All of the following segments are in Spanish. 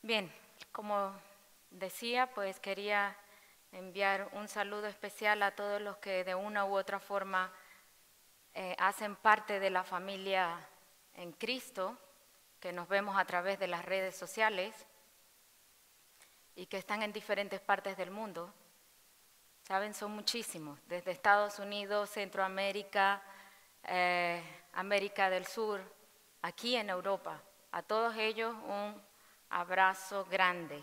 Bien, como decía, pues quería enviar un saludo especial a todos los que de una u otra forma hacen parte de la familia en Cristo, que nos vemos a través de las redes sociales y que están en diferentes partes del mundo. Saben, son muchísimos, desde Estados Unidos, Centroamérica, América del Sur, aquí en Europa. A todos ellos un abrazo grande.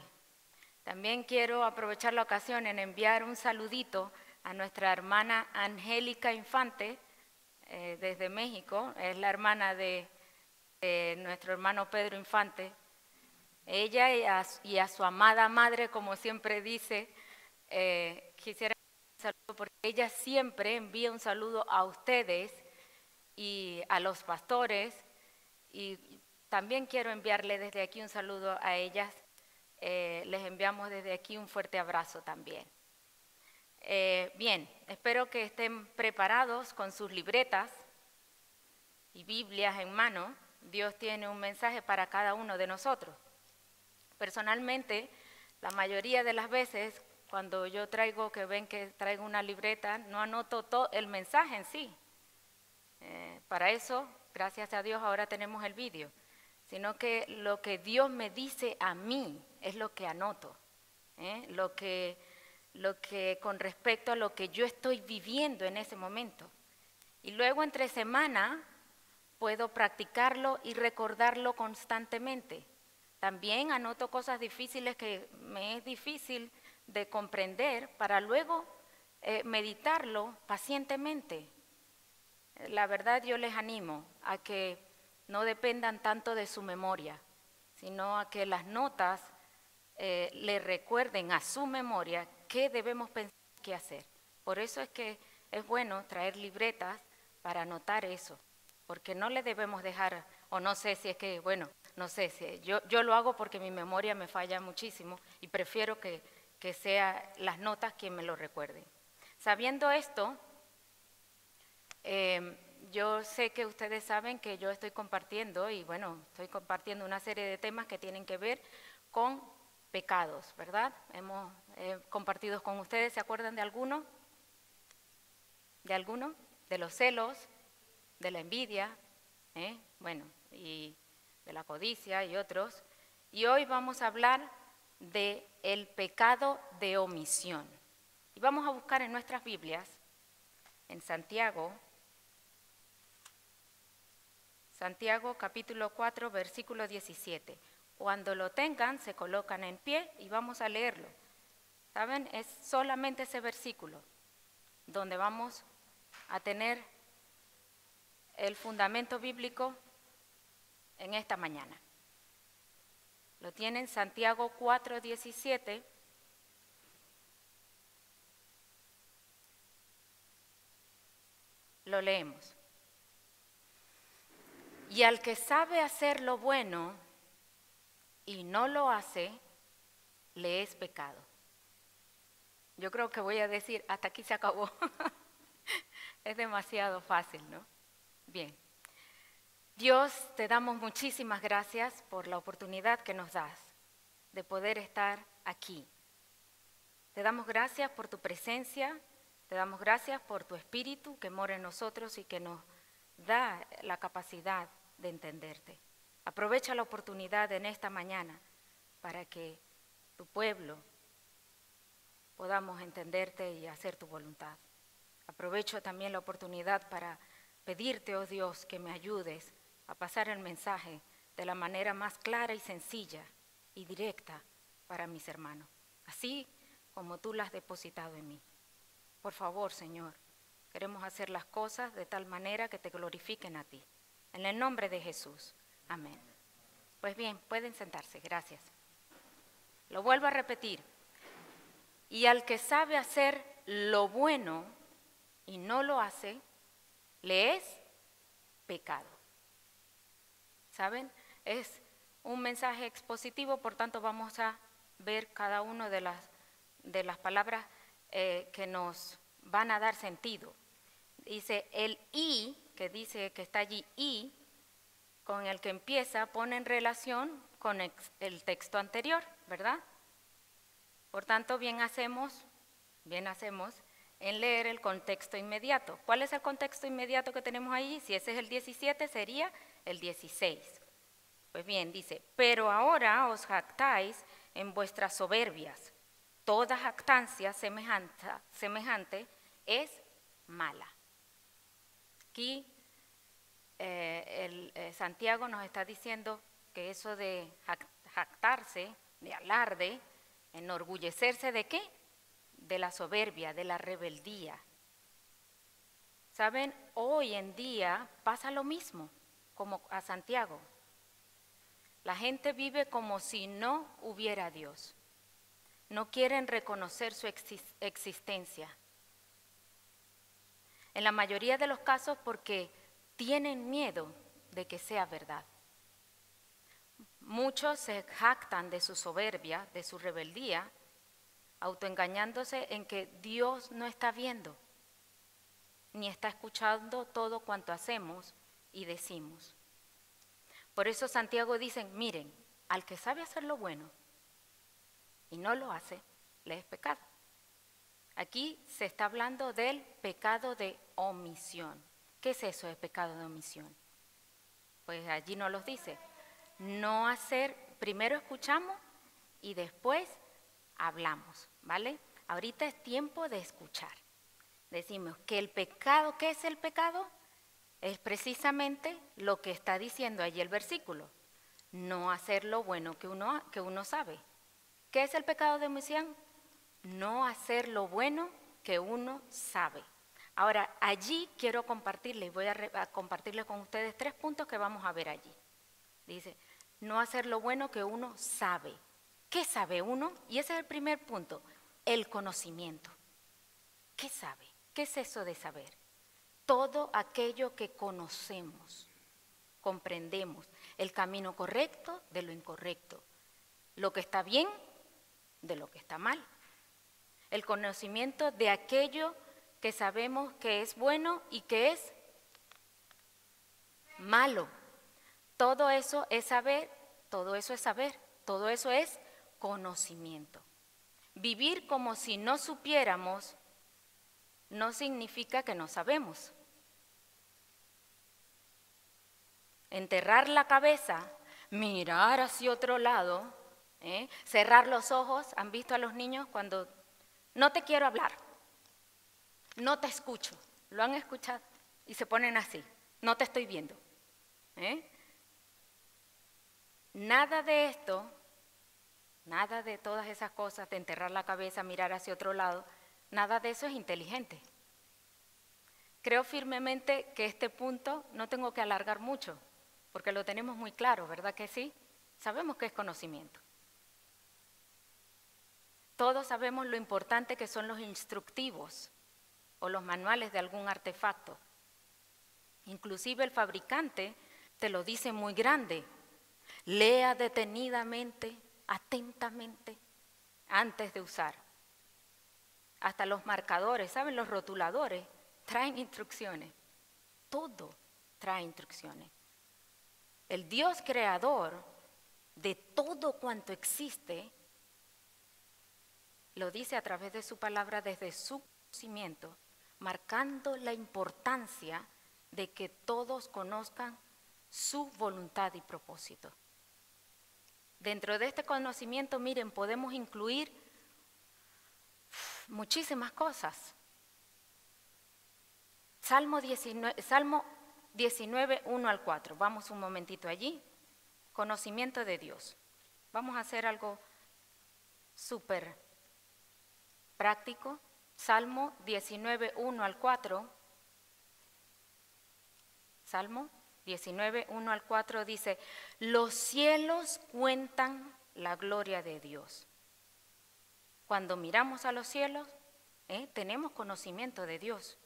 También quiero aprovechar la ocasión en enviar un saludito a nuestra hermana Angélica Infante, desde México. Es la hermana de nuestro hermano Pedro Infante. Ella y a su amada madre, como siempre dice, quisiera un saludo porque ella siempre envía un saludo a ustedes y a los pastores, y también quiero enviarle desde aquí un saludo a ellas. Les enviamos desde aquí un fuerte abrazo también. Bien, espero que estén preparados con sus libretas y Biblias en mano. Dios tiene un mensaje para cada uno de nosotros. Personalmente, la mayoría de las veces, cuando yo traigo, que ven que traigo una libreta, no anoto todo el mensaje en sí. Para eso, gracias a Dios, ahora tenemos el vídeo. Sino que lo que Dios me dice a mí es lo que anoto. Lo que con respecto a lo que yo estoy viviendo en ese momento. Y luego entre semana puedo practicarlo y recordarlo constantemente. También anoto cosas difíciles que me es difícil de comprender para luego meditarlo pacientemente. La verdad, yo les animo a que no dependan tanto de su memoria, sino a que las notas le recuerden a su memoria qué debemos pensar, qué hacer. Por eso es que es bueno traer libretas para anotar eso, porque no le debemos dejar, o no sé si es que, bueno, no sé, si yo lo hago porque mi memoria me falla muchísimo y prefiero que sean las notas quien me lo recuerden. Sabiendo esto, yo sé que ustedes saben que yo estoy compartiendo, y bueno, estoy compartiendo una serie de temas que tienen que ver con pecados, ¿verdad? Hemos compartido con ustedes, ¿se acuerdan de alguno? ¿De alguno? De los celos, de la envidia, bueno, y de la codicia y otros. Y hoy vamos a hablar de el pecado de omisión. Y vamos a buscar en nuestras Biblias, en Santiago capítulo 4, versículo 17. Cuando lo tengan, se colocan en pie y vamos a leerlo. ¿Saben? Es solamente ese versículo donde vamos a tener el fundamento bíblico en esta mañana. Lo tienen Santiago 4, 17. Lo leemos. Y al que sabe hacer lo bueno y no lo hace, le es pecado. Yo creo que voy a decir, hasta aquí se acabó. Es demasiado fácil, ¿no? Bien. Dios, te damos muchísimas gracias por la oportunidad que nos das de poder estar aquí. Te damos gracias por tu presencia, te damos gracias por tu espíritu que mora en nosotros y que nos da la capacidad de entenderte. Aprovecha la oportunidad en esta mañana para que tu pueblo podamos entenderte y hacer tu voluntad. Aprovecho también la oportunidad para pedirte, oh Dios, que me ayudes a pasar el mensaje de la manera más clara y sencilla y directa para mis hermanos, así como tú las has depositado en mí. Por favor, Señor, queremos hacer las cosas de tal manera que te glorifiquen a ti. En el nombre de Jesús. Amén. Pues bien, pueden sentarse. Gracias. Lo vuelvo a repetir. Y al que sabe hacer lo bueno y no lo hace, le es pecado. ¿Saben? Es un mensaje expositivo, por tanto vamos a ver cada una de las palabras que nos van a dar sentido. Dice el y, que dice que está allí y, con el que empieza, pone en relación con el texto anterior, ¿verdad? Por tanto, bien hacemos en leer el contexto inmediato. ¿Cuál es el contexto inmediato que tenemos ahí? Si ese es el 17, sería el 16. Pues bien, dice, pero ahora os jactáis en vuestras soberbias. Toda jactancia semejante es mala. Aquí Santiago nos está diciendo que eso de jactarse, de alarde, enorgullecerse ¿de qué? De la soberbia, de la rebeldía. ¿Saben? Hoy en día pasa lo mismo como a Santiago. La gente vive como si no hubiera Dios. No quieren reconocer su existencia. En la mayoría de los casos porque tienen miedo de que sea verdad. Muchos se jactan de su soberbia, de su rebeldía, autoengañándose en que Dios no está viendo, ni está escuchando todo cuanto hacemos y decimos. Por eso Santiago dice, miren, al que sabe hacer lo bueno y no lo hace, le es pecado. Aquí se está hablando del pecado de omisión. ¿Qué es eso de pecado de omisión? Pues allí nos los dice. No hacer, primero escuchamos y después hablamos, ¿vale? Ahorita es tiempo de escuchar. Decimos que el pecado, ¿qué es el pecado? Es precisamente lo que está diciendo allí el versículo. No hacer lo bueno que uno sabe. ¿Qué es el pecado de omisión? No hacer lo bueno que uno sabe. Ahora, allí quiero compartirles, voy a compartirles con ustedes 3 puntos que vamos a ver allí. Dice, no hacer lo bueno que uno sabe. ¿Qué sabe uno? Y ese es el primer punto, el conocimiento. ¿Qué sabe? ¿Qué es eso de saber? Todo aquello que conocemos, comprendemos, el camino correcto de lo incorrecto, lo que está bien de lo que está mal. El conocimiento de aquello que sabemos que es bueno y que es malo. Todo eso es saber, todo eso es saber, todo eso es conocimiento. Vivir como si no supiéramos no significa que no sabemos. Enterrar la cabeza, mirar hacia otro lado, cerrar los ojos. ¿Han visto a los niños cuando no te quiero hablar? No te escucho. ¿Lo han escuchado? Y se ponen así, no te estoy viendo. Nada de esto, nada de todas esas cosas, de enterrar la cabeza, mirar hacia otro lado, nada de eso es inteligente. Creo firmemente que este punto no tengo que alargar mucho, porque lo tenemos muy claro, ¿verdad que sí? Sabemos que es conocimiento. Todos sabemos lo importante que son los instructivos o los manuales de algún artefacto. Inclusive el fabricante te lo dice muy grande. Lea detenidamente, atentamente, antes de usar. Hasta los marcadores, ¿saben? Los rotuladores traen instrucciones. Todo trae instrucciones. El Dios creador de todo cuanto existe lo dice a través de su palabra desde su conocimiento, marcando la importancia de que todos conozcan su voluntad y propósito. Dentro de este conocimiento, miren, podemos incluir muchísimas cosas. Salmo 19, 1 al 4. Vamos un momentito allí. Conocimiento de Dios. Vamos a hacer algo súper práctico. Salmo 19, 1 al 4. Salmo 19, 1 al 4 dice, los cielos cuentan la gloria de Dios. Cuando miramos a los cielos, tenemos conocimiento de Dios.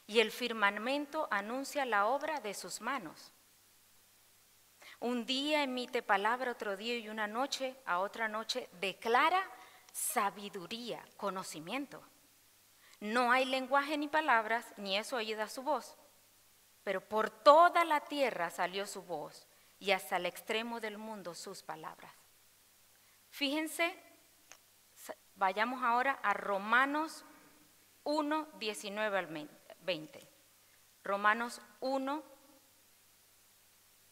Y el firmamento anuncia la obra de sus manos. Un día emite palabra, otro día y una noche a otra noche declara sabiduría, conocimiento. No hay lenguaje ni palabras, ni es oída su voz. Pero por toda la tierra salió su voz, y hasta el extremo del mundo sus palabras. Fíjense, vayamos ahora a Romanos 1, 19 al 20. Romanos 1,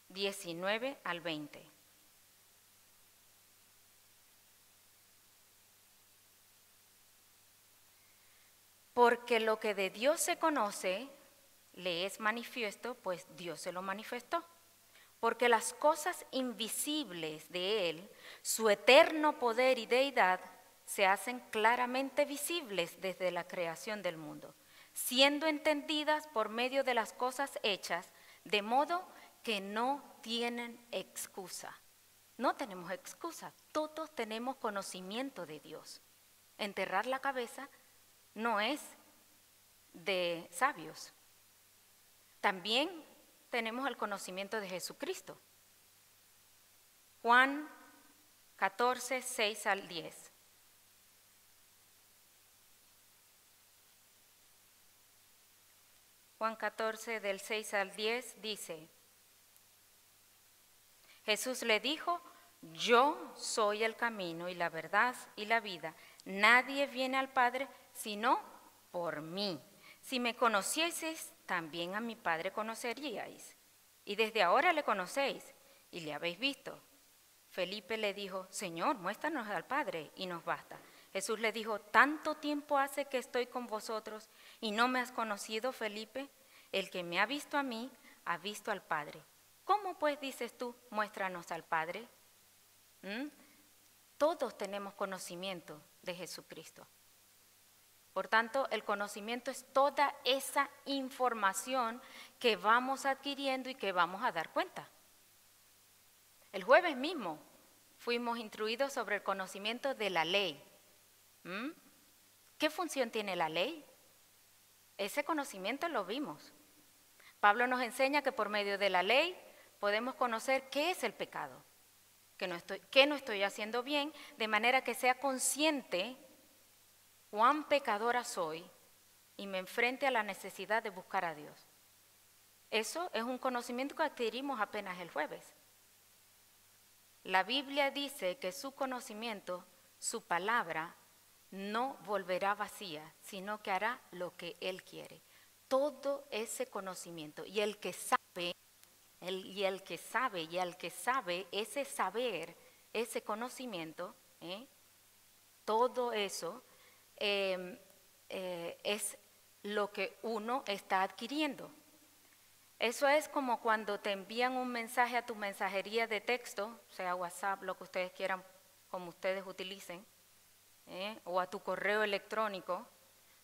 19 al 20. Porque lo que de Dios se conoce, le es manifiesto, pues Dios se lo manifestó. Porque las cosas invisibles de Él, su eterno poder y deidad, se hacen claramente visibles desde la creación del mundo, siendo entendidas por medio de las cosas hechas, de modo que no tienen excusa. No tenemos excusa, todos tenemos conocimiento de Dios. Enterrar la cabeza no es de sabios. También tenemos el conocimiento de Jesucristo. Juan 14, 6 al 10. Juan 14, del 6 al 10 dice: Jesús le dijo: yo soy el camino y la verdad y la vida. Nadie viene al Padre sino por mí. Si me conocieseis, también a mi Padre conoceríais. Y desde ahora le conocéis y le habéis visto. Felipe le dijo: Señor, muéstranos al Padre y nos basta. Jesús le dijo: tanto tiempo hace que estoy con vosotros y no me has conocido, Felipe. El que me ha visto a mí, ha visto al Padre. ¿Cómo pues dices tú, muéstranos al Padre? Todos tenemos conocimiento de Jesucristo. Por tanto, el conocimiento es toda esa información que vamos adquiriendo y que vamos a dar cuenta. El jueves mismo fuimos instruidos sobre el conocimiento de la ley. ¿Qué función tiene la ley? Ese conocimiento lo vimos. Pablo nos enseña que por medio de la ley podemos conocer qué es el pecado, qué no estoy haciendo bien, de manera que sea consciente cuán pecadora soy y me enfrente a la necesidad de buscar a Dios. Eso es un conocimiento que adquirimos apenas el jueves. La Biblia dice que su conocimiento, su palabra, no volverá vacía, sino que hará lo que Él quiere. Todo ese conocimiento y el que sabe, ese saber, ese conocimiento, todo eso es lo que uno está adquiriendo. Eso es como cuando te envían un mensaje a tu mensajería de texto, sea WhatsApp, lo que ustedes quieran, como ustedes utilicen, o a tu correo electrónico.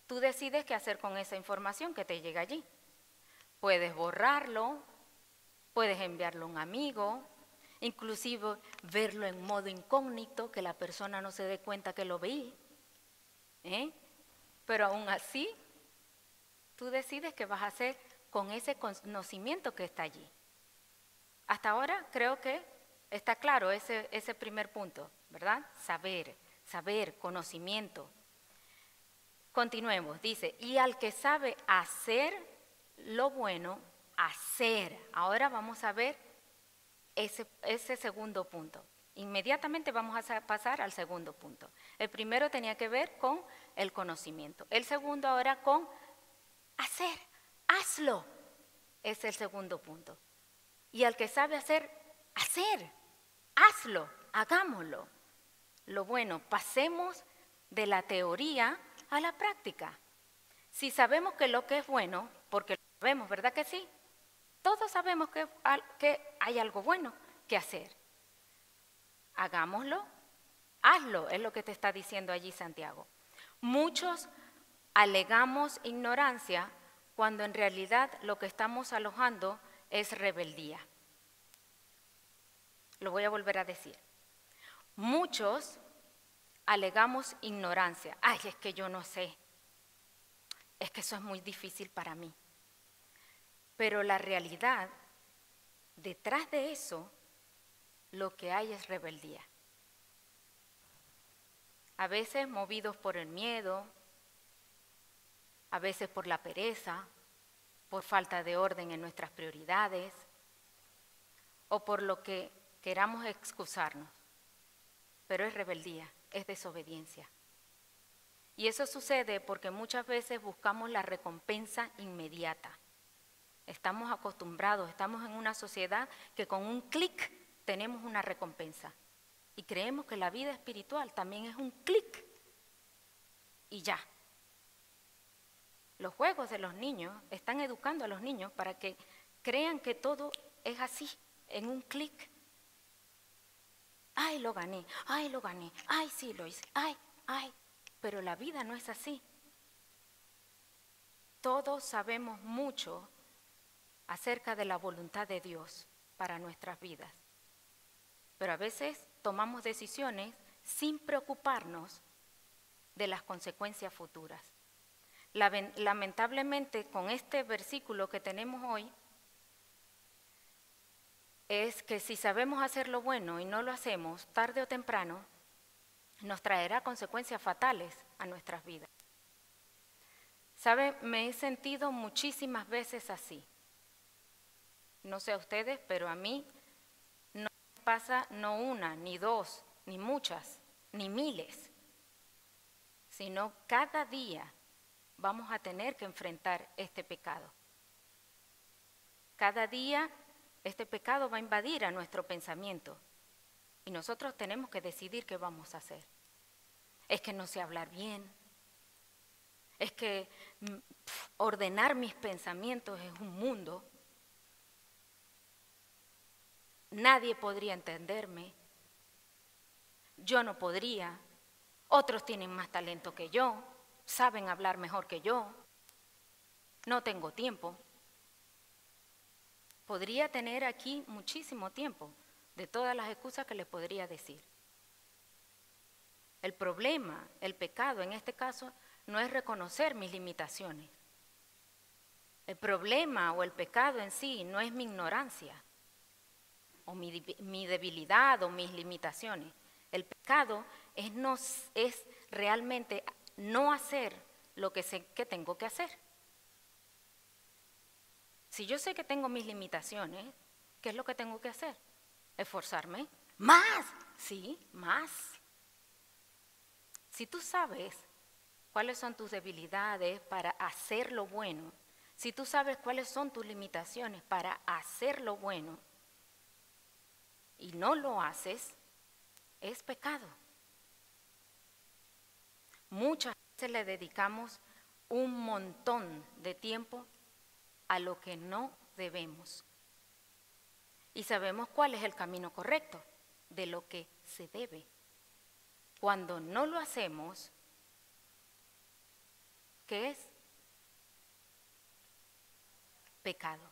Tú decides qué hacer con esa información que te llega allí. Puedes borrarlo, puedes enviarlo a un amigo, inclusive verlo en modo incógnito, que la persona no se dé cuenta que lo vi. Pero aún así, tú decides qué vas a hacer con ese conocimiento que está allí. Hasta ahora creo que está claro ese primer punto, ¿verdad? Saber, conocimiento. Continuemos, dice, y al que sabe hacer lo bueno, hacer. Ahora vamos a ver ese segundo punto. Inmediatamente vamos a pasar al segundo punto. El primero tenía que ver con el conocimiento. El segundo ahora con hacer, hazlo. Es el segundo punto. Y al que sabe hacer, hazlo, hagámoslo. Lo bueno, pasemos de la teoría a la práctica. Si sabemos que lo que es bueno, porque lo sabemos, ¿verdad que sí? Todos sabemos que hay algo bueno que hacer. Hagámoslo, hazlo, es lo que te está diciendo allí Santiago. Muchos alegamos ignorancia cuando en realidad lo que estamos alojando es rebeldía. Lo voy a volver a decir. Muchos alegamos ignorancia. Ay, es que yo no sé. Es que eso es muy difícil para mí. Pero la realidad, detrás de eso, lo que hay es rebeldía. A veces movidos por el miedo, a veces por la pereza, por falta de orden en nuestras prioridades, o por lo que queramos excusarnos, pero es rebeldía, es desobediencia. Y eso sucede porque muchas veces buscamos la recompensa inmediata. Estamos acostumbrados, estamos en una sociedad que con un clic tenemos una recompensa. Y creemos que la vida espiritual también es un clic y ya. Los juegos de los niños están educando a los niños para que crean que todo es así, en un clic. Ay, lo gané, ay, sí lo hice, ay. Pero la vida no es así. Todos sabemos mucho acerca de la voluntad de Dios para nuestras vidas. Pero a veces tomamos decisiones sin preocuparnos de las consecuencias futuras. Lamentablemente, con este versículo que tenemos hoy, es que si sabemos hacer lo bueno y no lo hacemos, tarde o temprano, nos traerá consecuencias fatales a nuestras vidas. ¿Sabe? Me he sentido muchísimas veces así. No sé a ustedes, pero a mí no me pasa no una, ni dos, ni muchas, ni miles, sino cada día vamos a tener que enfrentar este pecado. Cada día este pecado va a invadir a nuestro pensamiento y nosotros tenemos que decidir qué vamos a hacer. Es que no sé hablar bien, es que ordenar mis pensamientos es un mundo. Nadie podría entenderme, yo no podría, otros tienen más talento que yo, saben hablar mejor que yo, no tengo tiempo. Podría tener aquí muchísimo tiempo de todas las excusas que les podría decir. El problema, el pecado en este caso, no es reconocer mis limitaciones. El problema o el pecado en sí no es mi ignorancia o mi debilidad o mis limitaciones. El pecado es realmente no hacer lo que sé que tengo que hacer. Si yo sé que tengo mis limitaciones, ¿qué es lo que tengo que hacer? ¿Esforzarme? ¡Más! Sí, más. Si tú sabes cuáles son tus debilidades para hacer lo bueno, si tú sabes cuáles son tus limitaciones para hacer lo bueno y no lo haces, es pecado. Muchas veces le dedicamos un montón de tiempo a lo que no debemos. Y sabemos cuál es el camino correcto de lo que se debe. Cuando no lo hacemos, ¿qué es? Pecado.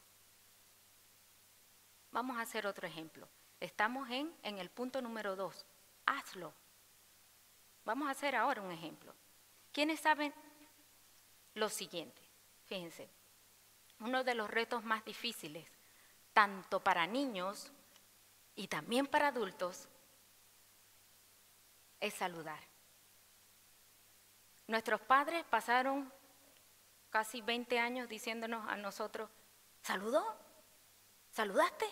Vamos a hacer otro ejemplo. Estamos en el punto número 2. Hazlo. Vamos a hacer ahora un ejemplo. ¿Quiénes saben lo siguiente? Fíjense, uno de los retos más difíciles, tanto para niños y también para adultos, es saludar. Nuestros padres pasaron casi 20 años diciéndonos a nosotros, ¿saludó? ¿Saludaste?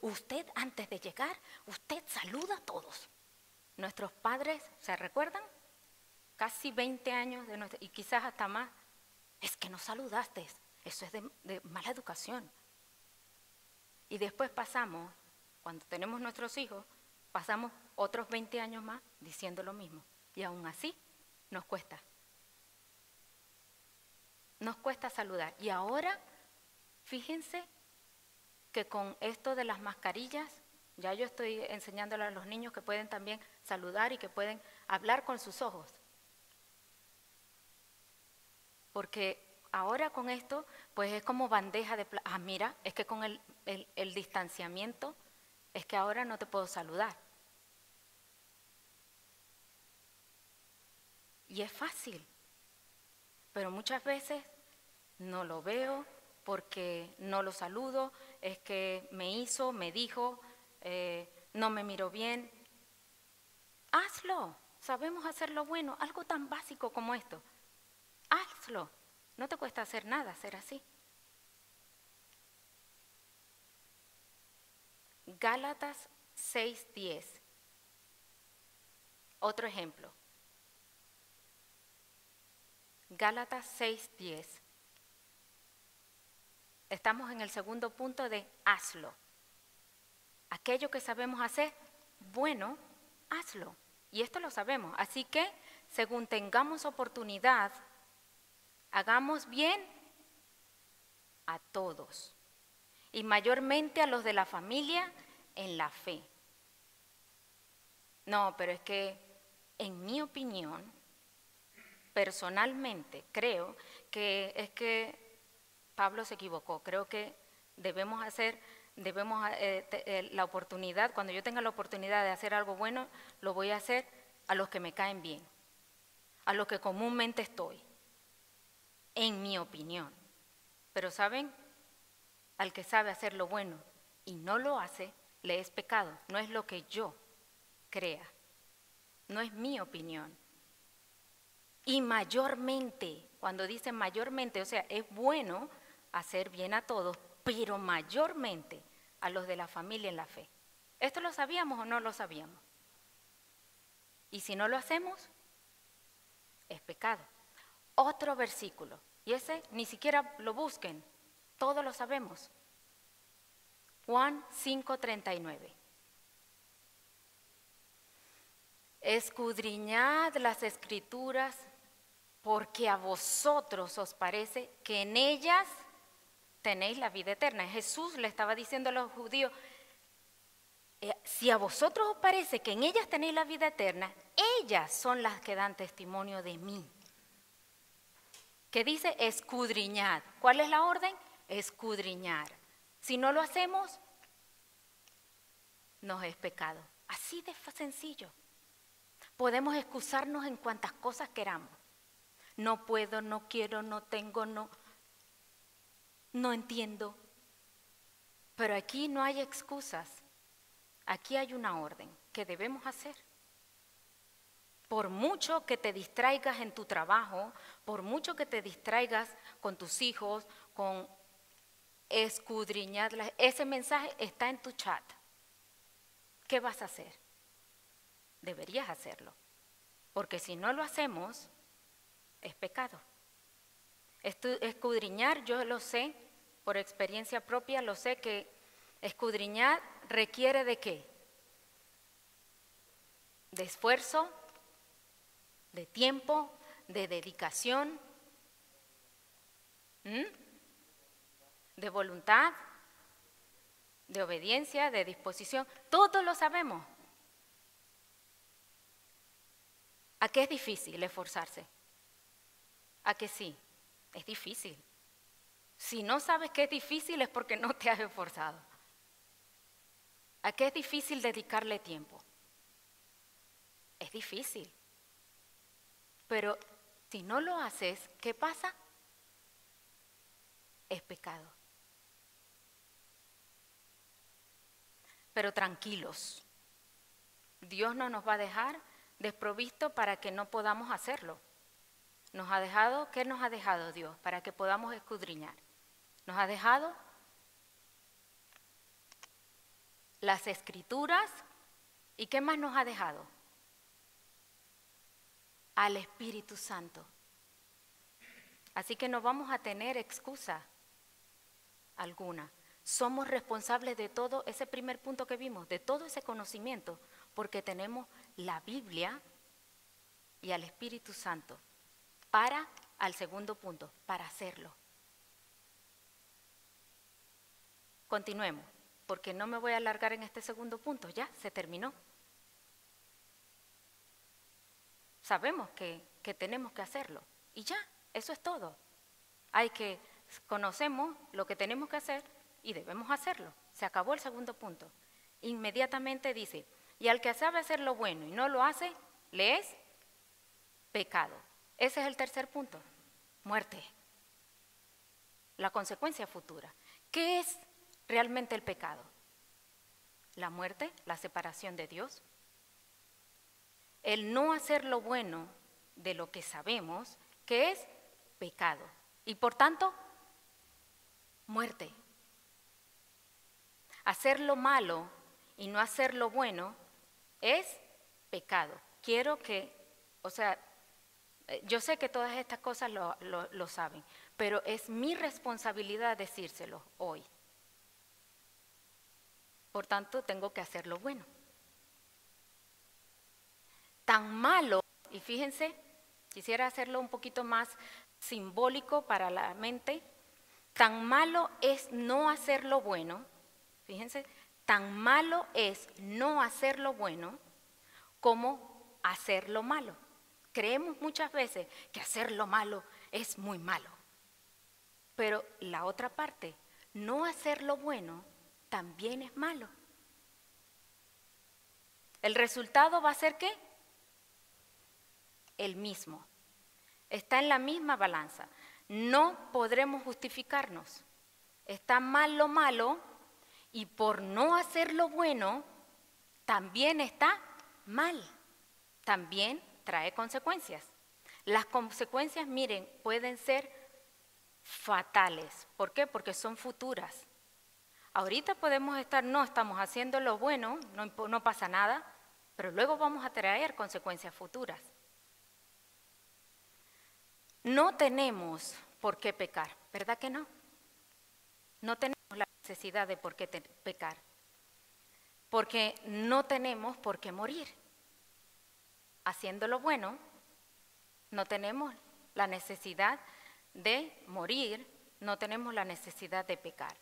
Usted antes de llegar, usted saluda a todos. Nuestros padres, ¿se recuerdan? Casi 20 años y quizás hasta más. Es que no saludaste, eso es de mala educación. Y después pasamos, cuando tenemos nuestros hijos, pasamos otros 20 años más diciendo lo mismo. Y aún así nos cuesta. Nos cuesta saludar. Y ahora, fíjense que con esto de las mascarillas, ya yo estoy enseñándole a los niños que pueden también saludar y que pueden hablar con sus ojos. Porque ahora con esto, pues es como bandeja de plata. Ah, mira, es que con el distanciamiento, es que ahora no te puedo saludar. Y es fácil, pero muchas veces no lo veo porque no lo saludo, es que me dijo, no me miró bien. Hazlo, sabemos hacerlo bueno, algo tan básico como esto. Hazlo, no te cuesta hacer nada, ser así. Gálatas 6:10. Otro ejemplo. Gálatas 6:10. Estamos en el segundo punto de hazlo. Aquello que sabemos hacer, bueno, hazlo. Y esto lo sabemos. Así que, según tengamos oportunidad, hagamos bien a todos. Y mayormente a los de la familia en la fe. No, pero es que, en mi opinión, personalmente creo que es que Pablo se equivocó. Creo que debemos la oportunidad, cuando yo tenga la oportunidad de hacer algo bueno, lo voy a hacer a los que me caen bien, a los que comúnmente estoy, en mi opinión. Pero ¿saben? Al que sabe hacer lo bueno y no lo hace, le es pecado. No es lo que yo crea, no es mi opinión. Y mayormente, cuando dice mayormente, o sea, es bueno hacer bien a todos, pero mayormente a los de la familia en la fe. ¿Esto lo sabíamos o no lo sabíamos? Y si no lo hacemos, es pecado. Otro versículo, y ese ni siquiera lo busquen, todos lo sabemos. Juan 5:39. Escudriñad las Escrituras, porque a vosotros os parece que en ellas tenéis la vida eterna. Jesús le estaba diciendo a los judíos, si a vosotros os parece que en ellas tenéis la vida eterna, ellas son las que dan testimonio de mí. Que dice escudriñad. ¿Cuál es la orden? Escudriñar. Si no lo hacemos, nos es pecado. Así de sencillo. Podemos excusarnos en cuantas cosas queramos. No puedo, no quiero, no tengo, no entiendo. Pero aquí no hay excusas. Aquí hay una orden que debemos hacer. Por mucho que te distraigas en tu trabajo, por mucho que te distraigas con tus hijos, con escudriñar, ese mensaje está en tu chat. ¿Qué vas a hacer? Deberías hacerlo, porque si no lo hacemos, es pecado. Escudriñar, yo lo sé, por experiencia propia, lo sé que escudriñar requiere ¿de qué? De esfuerzo, de tiempo, de dedicación, de voluntad, de obediencia, de disposición. Todos lo sabemos. ¿A qué es difícil esforzarse? ¿A qué sí? Es difícil. Si no sabes que es difícil es porque no te has esforzado. ¿A qué es difícil dedicarle tiempo? Es difícil. Pero si no lo haces, ¿qué pasa? Es pecado. Pero tranquilos, Dios no nos va a dejar desprovisto para que no podamos hacerlo. Nos ha dejado, ¿qué nos ha dejado Dios? Para que podamos escudriñar. Nos ha dejado las Escrituras. ¿Y qué más nos ha dejado? Al Espíritu Santo. Así que no vamos a tener excusa alguna. Somos responsables de todo ese primer punto que vimos, de todo ese conocimiento, porque tenemos la Biblia y al Espíritu Santo para, al segundo punto, para hacerlo. Continuemos, porque no me voy a alargar en este segundo punto, ya se terminó. Sabemos que tenemos que hacerlo y ya, eso es todo. Conocemos lo que tenemos que hacer y debemos hacerlo. Se acabó el segundo punto. Inmediatamente dice, y al que sabe hacer lo bueno y no lo hace, le es pecado. Ese es el tercer punto, muerte. La consecuencia futura. ¿Qué es realmente el pecado? La muerte, la separación de Dios. El no hacer lo bueno de lo que sabemos, que es pecado. Y por tanto, muerte. Hacer lo malo y no hacer lo bueno es pecado. Quiero que, o sea, yo sé que todas estas cosas lo saben, pero es mi responsabilidad decírselo hoy. Por tanto, tengo que hacer lo bueno. Tan malo, y fíjense, quisiera hacerlo un poquito más simbólico para la mente, tan malo es no hacer lo bueno, fíjense, tan malo es no hacer lo bueno como hacer lo malo. Creemos muchas veces que hacer lo malo es muy malo, pero la otra parte, no hacer lo bueno, también es malo. ¿El resultado va a ser qué? El mismo. Está en la misma balanza. No podremos justificarnos. Está mal lo malo y por no hacer lo bueno, también está mal. También trae consecuencias. Las consecuencias, miren, pueden ser fatales. ¿Por qué? Porque son futuras. Ahorita podemos estar, no estamos haciendo lo bueno, no pasa nada, pero luego vamos a traer consecuencias futuras. No tenemos por qué pecar, ¿verdad que no? No tenemos la necesidad de por qué pecar, porque no tenemos por qué morir. Haciendo lo bueno, no tenemos la necesidad de morir, no tenemos la necesidad de pecar.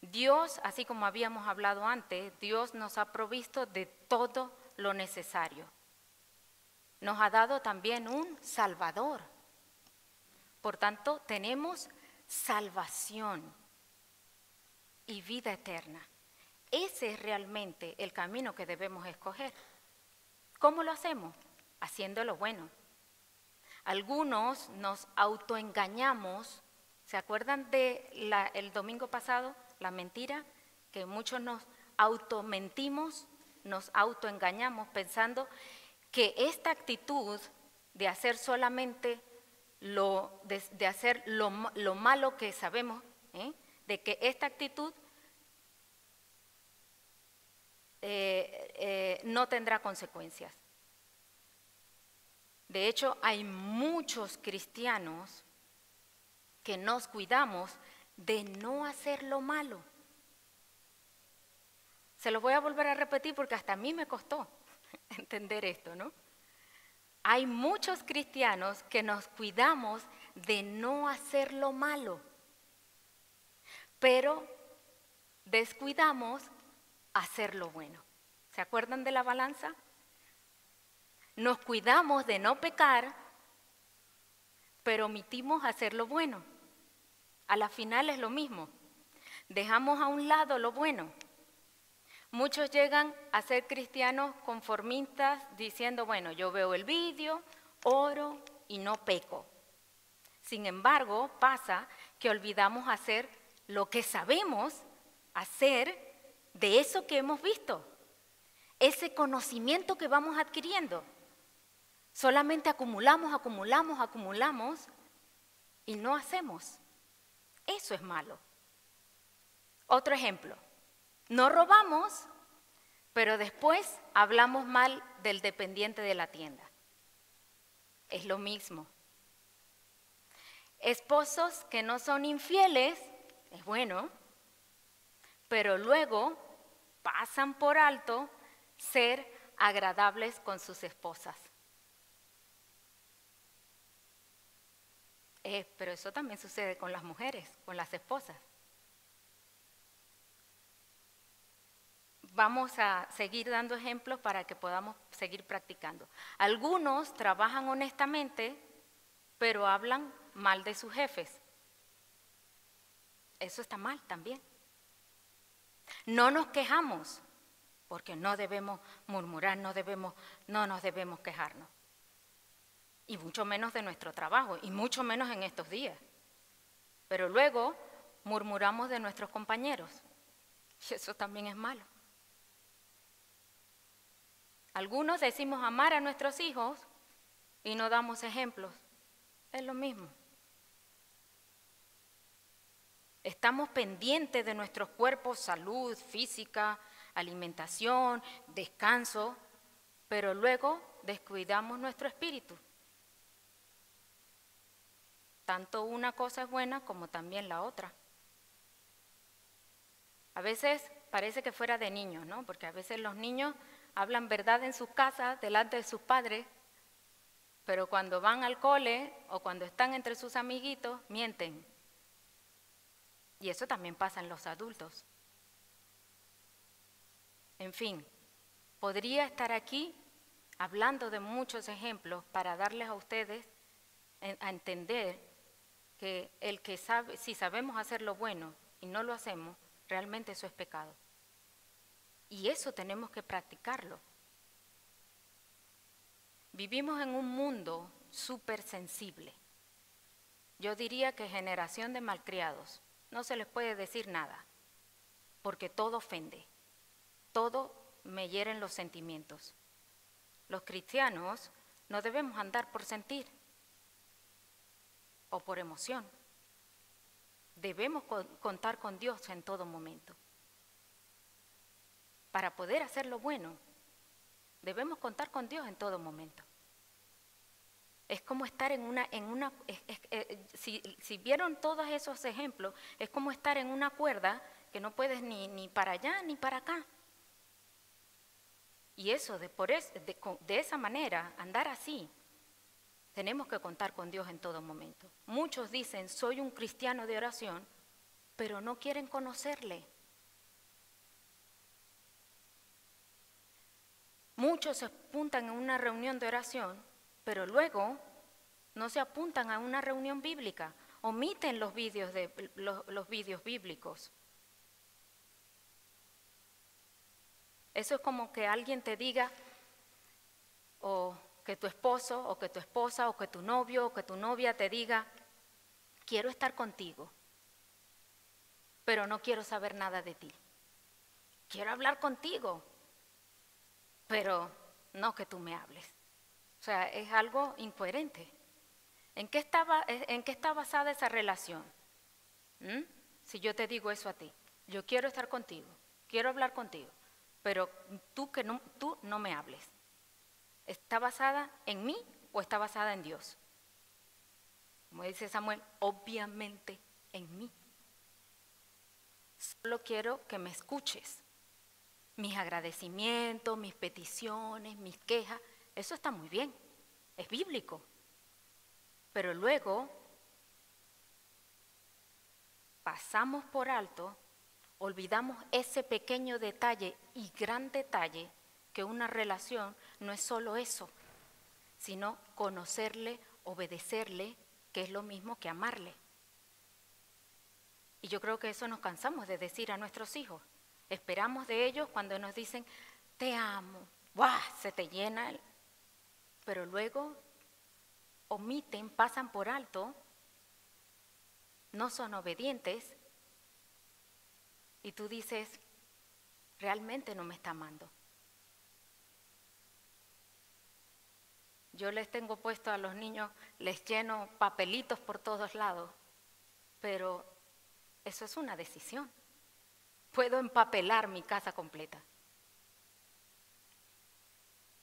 Dios, así como habíamos hablado antes, Dios nos ha provisto de todo lo necesario. Nos ha dado también un Salvador. Por tanto, tenemos salvación y vida eterna. Ese es realmente el camino que debemos escoger. ¿Cómo lo hacemos? Haciendo lo bueno. Algunos nos autoengañamos. ¿Se acuerdan de el domingo pasado, la mentira? Que muchos nos automentimos, nos autoengañamos pensando que esta actitud de hacer solamente de hacer lo malo que sabemos, de que esta actitud no tendrá consecuencias. De hecho, hay muchos cristianos que nos cuidamos de no hacer lo malo. Se lo voy a volver a repetir porque hasta a mí me costó entender esto, ¿no? Hay muchos cristianos que nos cuidamos de no hacer lo malo, pero descuidamos hacer lo bueno. ¿Se acuerdan de la balanza? Nos cuidamos de no pecar, pero omitimos hacer lo bueno. A la final es lo mismo. Dejamos a un lado lo bueno. Muchos llegan a ser cristianos conformistas diciendo, bueno, yo veo el vídeo, oro y no peco. Sin embargo, pasa que olvidamos hacer lo que sabemos hacer de eso que hemos visto. Ese conocimiento que vamos adquiriendo. Solamente acumulamos y no hacemos. Eso es malo. Otro ejemplo. No robamos, pero después hablamos mal del dependiente de la tienda. Es lo mismo. Esposos que no son infieles, es bueno, pero luego pasan por alto ser agradables con sus esposas. Pero eso también sucede con las mujeres, con las esposas. Vamos a seguir dando ejemplos para que podamos seguir practicando. Algunos trabajan honestamente, pero hablan mal de sus jefes. Eso está mal también. No nos quejamos, porque no debemos murmurar, no nos debemos quejarnos. Y mucho menos de nuestro trabajo, y mucho menos en estos días. Pero luego murmuramos de nuestros compañeros, y eso también es malo. Algunos decimos amar a nuestros hijos y no damos ejemplos. Es lo mismo. Estamos pendientes de nuestros cuerpos, salud física, alimentación, descanso, pero luego descuidamos nuestro espíritu. Tanto una cosa es buena como también la otra. A veces parece que fuera de niños, ¿no? Porque a veces los niños hablan verdad en sus casas delante de sus padres, pero cuando van al cole o cuando están entre sus amiguitos, mienten. Y eso también pasa en los adultos. En fin, podría estar aquí hablando de muchos ejemplos para darles a ustedes a entender que el que sabe, si sabemos hacer lo bueno y no lo hacemos, realmente eso es pecado. Y eso tenemos que practicarlo. Vivimos en un mundo súper sensible. Yo diría que generación de malcriados. No se les puede decir nada, porque todo ofende, todo me hieren los sentimientos. Los cristianos no debemos andar por sentir o por emoción. Debemos contar con Dios en todo momento. Para poder hacer lo bueno, debemos contar con Dios en todo momento. Es como estar si vieron todos esos ejemplos, es como estar en una cuerda que no puedes ni para allá ni para acá. Y eso, de esa manera, andar así, tenemos que contar con Dios en todo momento. Muchos dicen, soy un cristiano de oración, pero no quieren conocerle. Muchos se apuntan en una reunión de oración, pero luego no se apuntan a una reunión bíblica, omiten los vídeos bíblicos. Eso es como que alguien te diga, o que tu esposo, o que tu esposa, o que tu novio, o que tu novia te diga, quiero estar contigo, pero no quiero saber nada de ti. Quiero hablar contigo, pero no que tú me hables. O sea, es algo incoherente. ¿En qué está basada esa relación? Si yo te digo eso a ti, yo quiero estar contigo, quiero hablar contigo, pero tú no me hables. ¿Está basada en mí o está basada en Dios? Como dice Samuel, obviamente en mí. Solo quiero que me escuches. Mis agradecimientos, mis peticiones, mis quejas, eso está muy bien, es bíblico. Pero luego pasamos por alto, olvidamos ese pequeño detalle y gran detalle, que una relación no es solo eso, sino conocerle, obedecerle, que es lo mismo que amarle. Y yo creo que eso nos cansamos de decir a nuestros hijos. Esperamos de ellos cuando nos dicen, te amo, ¡guau! Se te llena. Pero luego omiten, pasan por alto, no son obedientes, y tú dices, realmente no me está amando. Yo les tengo puesto a los niños, les lleno papelitos por todos lados, pero eso es una decisión. Puedo empapelar mi casa completa,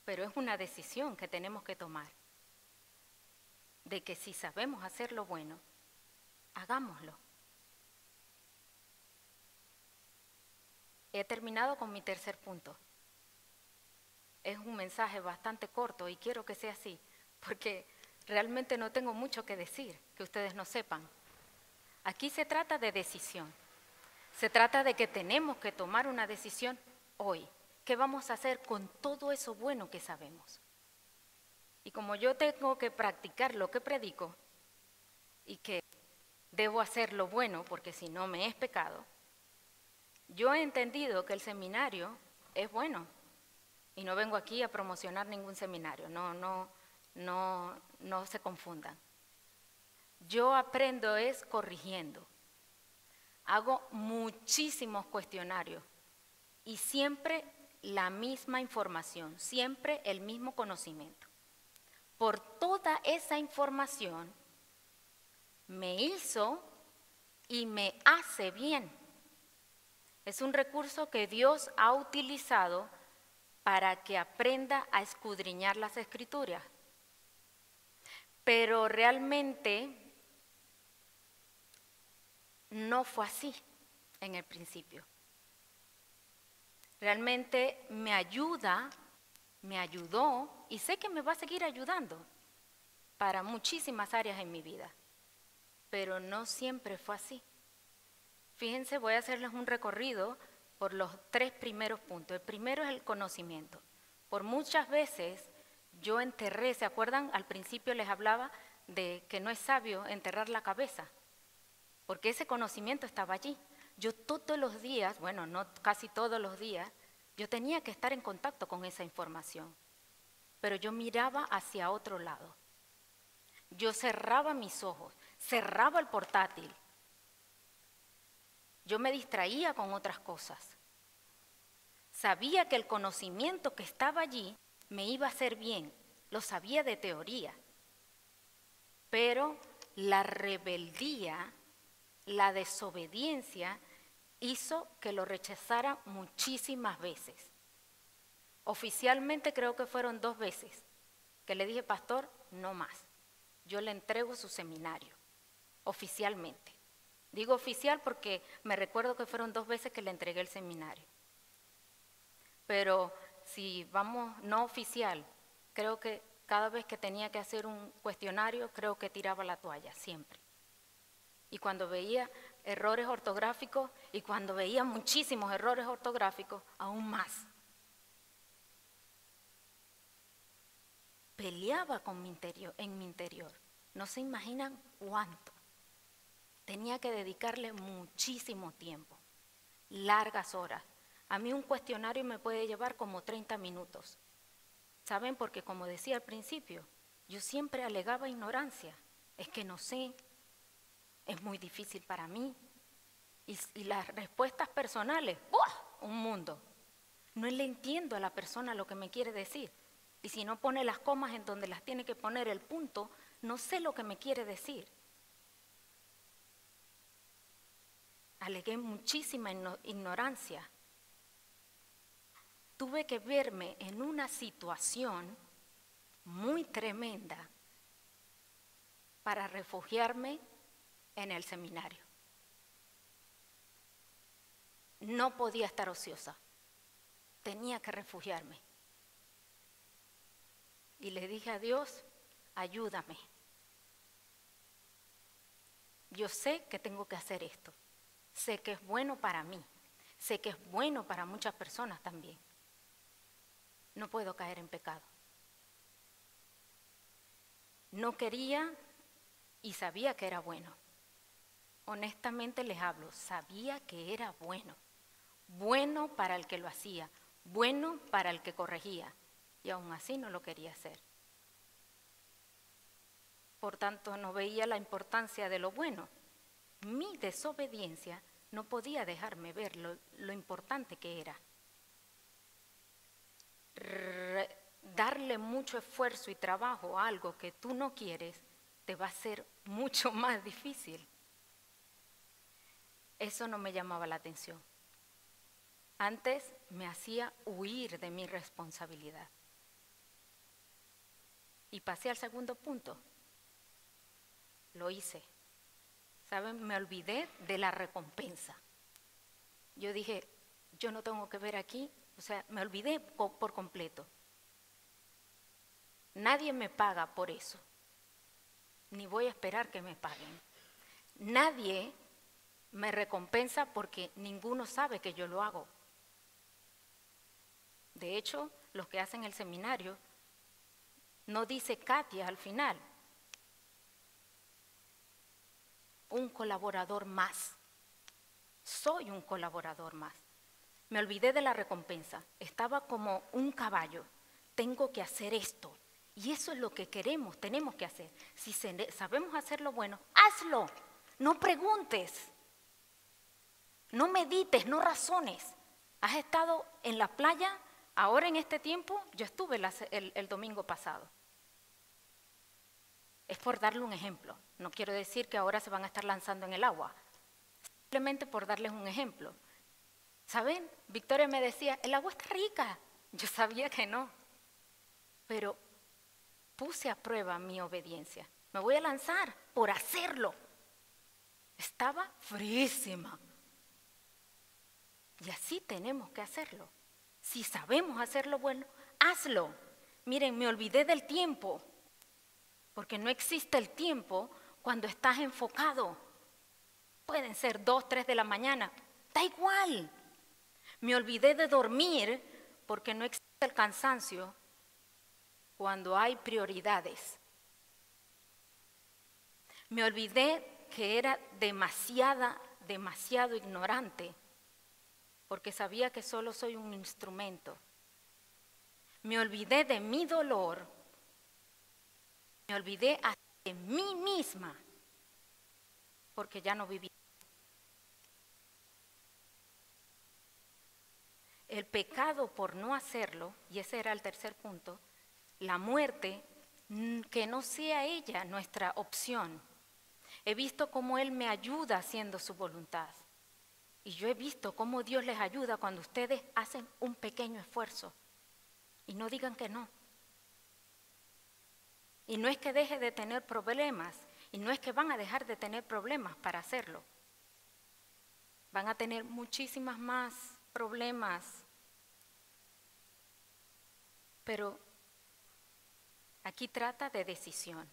pero es una decisión que tenemos que tomar, de que si sabemos hacer lo bueno, hagámoslo. He terminado con mi tercer punto. Es un mensaje bastante corto y quiero que sea así, porque realmente no tengo mucho que decir, que ustedes no sepan. Aquí se trata de decisión. Se trata de que tenemos que tomar una decisión hoy. ¿Qué vamos a hacer con todo eso bueno que sabemos? Y como yo tengo que practicar lo que predico y que debo hacer lo bueno porque si no me es pecado, yo he entendido que el seminario es bueno. Y no vengo aquí a promocionar ningún seminario, no se confundan. Yo aprendo es corrigiendo. Hago muchísimos cuestionarios y siempre la misma información, siempre el mismo conocimiento. Por toda esa información me hizo y me hace bien. Es un recurso que Dios ha utilizado para que aprenda a escudriñar las Escrituras. Pero realmente no fue así en el principio. Realmente me ayudó y sé que me va a seguir ayudando para muchísimas áreas en mi vida. Pero no siempre fue así. Fíjense, voy a hacerles un recorrido por los 3 primeros puntos. El primero es el conocimiento. Por muchas veces yo enterré, ¿se acuerdan? Al principio les hablaba de que no es sabio enterrar la cabeza, porque ese conocimiento estaba allí. Yo todos los días, bueno, no casi todos los días, yo tenía que estar en contacto con esa información, pero yo miraba hacia otro lado. Yo cerraba mis ojos, cerraba el portátil. Yo me distraía con otras cosas. Sabía que el conocimiento que estaba allí me iba a hacer bien, lo sabía de teoría, pero la rebeldía, la desobediencia hizo que lo rechazara muchísimas veces. Oficialmente creo que fueron 2 veces que le dije, pastor, no más, yo le entrego su seminario, oficialmente. Digo oficial porque me recuerdo que fueron 2 veces que le entregué el seminario. Pero si vamos no oficial, creo que cada vez que tenía que hacer un cuestionario, creo que tiraba la toalla, siempre. Y cuando veía errores ortográficos, y cuando veía muchísimos errores ortográficos, aún más. Peleaba con en mi interior. No se imaginan cuánto. Tenía que dedicarle muchísimo tiempo, largas horas. A mí un cuestionario me puede llevar como 30 minutos. ¿Saben? Porque como decía al principio, yo siempre alegaba ignorancia. Es que no sé, es muy difícil para mí. Y las respuestas personales, ¡buah!, un mundo. No le entiendo a la persona lo que me quiere decir. Y si no pone las comas en donde las tiene que poner, el punto, no sé lo que me quiere decir. Alegué muchísima ignorancia. Tuve que verme en una situación muy tremenda para refugiarme en el seminario. No podía estar ociosa, tenía que refugiarme. Y le dije a Dios, ayúdame. Yo sé que tengo que hacer esto, sé que es bueno para mí, sé que es bueno para muchas personas también. No puedo caer en pecado. No quería y sabía que era bueno. Honestamente les hablo, sabía que era bueno. Bueno para el que lo hacía, bueno para el que corregía. Y aún así no lo quería hacer. Por tanto, no veía la importancia de lo bueno. Mi desobediencia no podía dejarme ver lo importante que era. Darle mucho esfuerzo y trabajo a algo que tú no quieres te va a ser mucho más difícil. Eso no me llamaba la atención. Antes me hacía huir de mi responsabilidad. Y pasé al segundo punto. Lo hice. ¿Saben? Me olvidé de la recompensa. Yo dije, yo no tengo que ver aquí, o sea, me olvidé por completo. Nadie me paga por eso, ni voy a esperar que me paguen. Nadie me recompensa porque ninguno sabe que yo lo hago. De hecho, los que hacen el seminario, no dice Katia al final, un colaborador más. Soy un colaborador más. Me olvidé de la recompensa, estaba como un caballo, tengo que hacer esto. Y eso es lo que queremos, tenemos que hacer. Si sabemos hacer lo bueno, hazlo, no preguntes, no medites, no razones. ¿Has estado en la playa ahora en este tiempo? Yo estuve el domingo pasado. Es por darle un ejemplo, no quiero decir que ahora se van a estar lanzando en el agua, simplemente por darles un ejemplo. ¿Saben? Victoria me decía, el agua está rica. Yo sabía que no, pero puse a prueba mi obediencia. Me voy a lanzar por hacerlo. Estaba fríísima. Y así tenemos que hacerlo. Si sabemos hacerlo bueno, hazlo. Miren, me olvidé del tiempo, porque no existe el tiempo cuando estás enfocado. Pueden ser 2, 3 de la mañana, da igual. Me olvidé de dormir porque no existe el cansancio cuando hay prioridades. Me olvidé que era demasiado ignorante porque sabía que solo soy un instrumento. Me olvidé de mi dolor, me olvidé hasta de mí misma porque ya no vivía. El pecado por no hacerlo, y ese era el tercer punto, la muerte, que no sea ella nuestra opción. He visto cómo Él me ayuda haciendo su voluntad. Y yo he visto cómo Dios les ayuda cuando ustedes hacen un pequeño esfuerzo. Y no digan que no. Y no es que deje de tener problemas, y no es que van a dejar de tener problemas para hacerlo. Van a tener muchísimas más problemas. Pero aquí trata de decisión.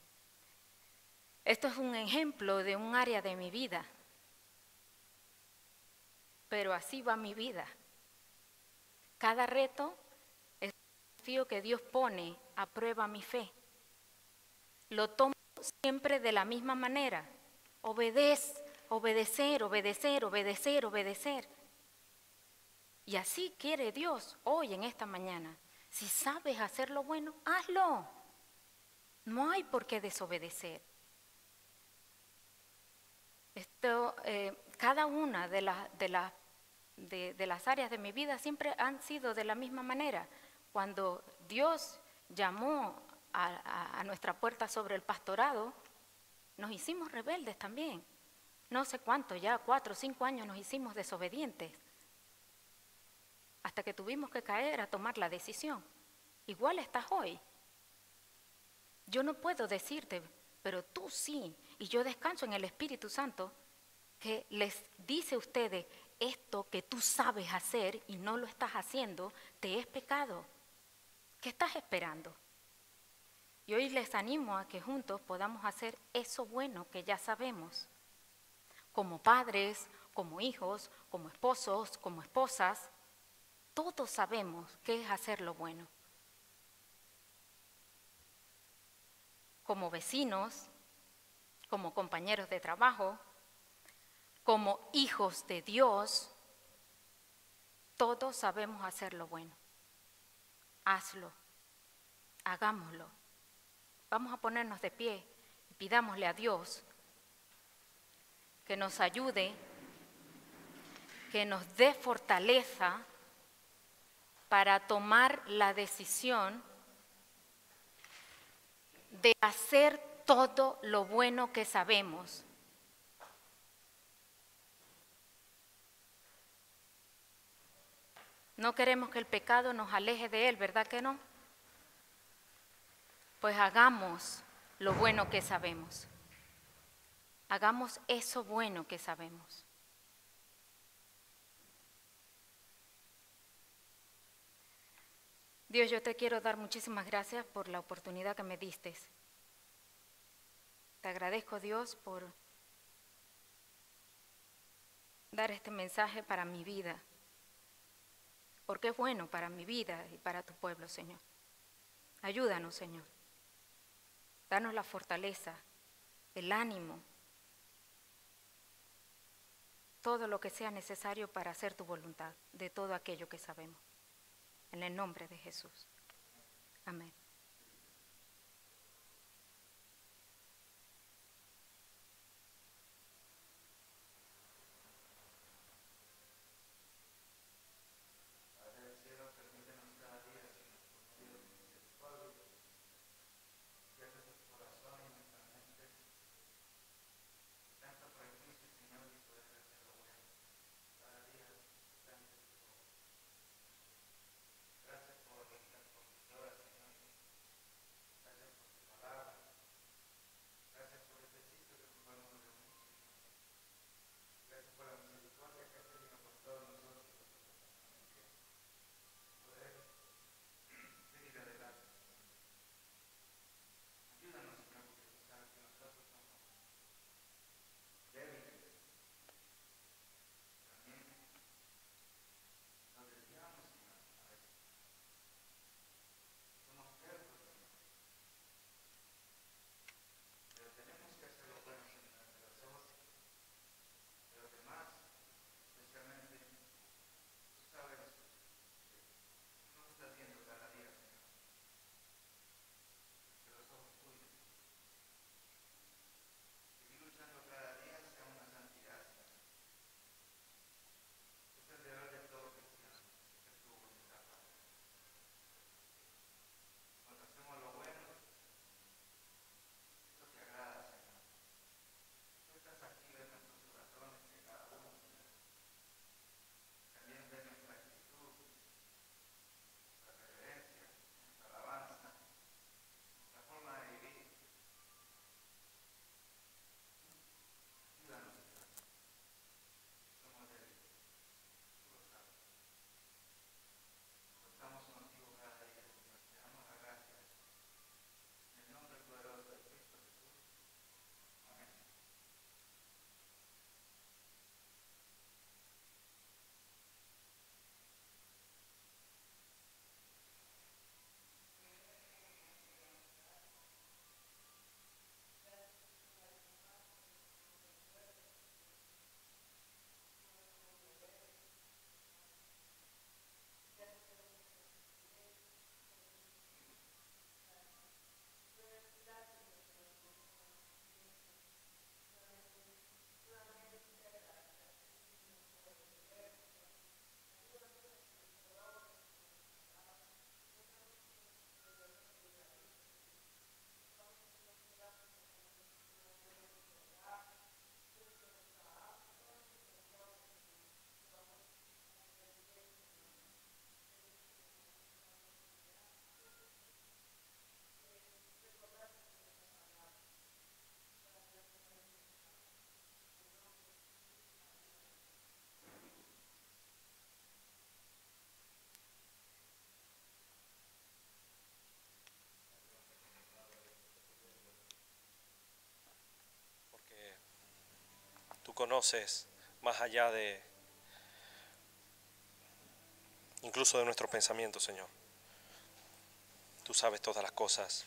Esto es un ejemplo de un área de mi vida. Pero así va mi vida. Cada reto es un desafío que Dios pone a prueba mi fe. Lo tomo siempre de la misma manera. Obedecer. Y así quiere Dios hoy en esta mañana. Si sabes hacer lo bueno, hazlo. No hay por qué desobedecer. Cada una de las áreas de mi vida siempre han sido de la misma manera. Cuando Dios llamó a nuestra puerta sobre el pastorado, nos hicimos rebeldes también. No sé cuánto, ya 4 o 5 años nos hicimos desobedientes, hasta que tuvimos que caer a tomar la decisión. Igual estás hoy. Yo no puedo decirte, pero tú sí, y yo descanso en el Espíritu Santo, que les dice a ustedes, esto que tú sabes hacer y no lo estás haciendo, te es pecado. ¿Qué estás esperando? Y hoy les animo a que juntos podamos hacer eso bueno que ya sabemos. Como padres, como hijos, como esposos, como esposas, todos sabemos qué es hacer lo bueno. Como vecinos, como compañeros de trabajo, como hijos de Dios, todos sabemos hacer lo bueno. Hazlo, hagámoslo. Vamos a ponernos de pie y pidámosle a Dios que nos ayude, que nos dé fortaleza para tomar la decisión de hacer todo lo bueno que sabemos. No queremos que el pecado nos aleje de Él, ¿verdad que no? Pues hagamos lo bueno que sabemos. Hagamos eso bueno que sabemos. Dios, yo te quiero dar muchísimas gracias por la oportunidad que me diste. Te agradezco, Dios, por dar este mensaje para mi vida, porque es bueno para mi vida y para tu pueblo, Señor. Ayúdanos, Señor. Danos la fortaleza, el ánimo, todo lo que sea necesario para hacer tu voluntad, de todo aquello que sabemos. En el nombre de Jesús. Amén. conoces más allá de incluso de nuestros pensamientos, Señor. Tú sabes todas las cosas,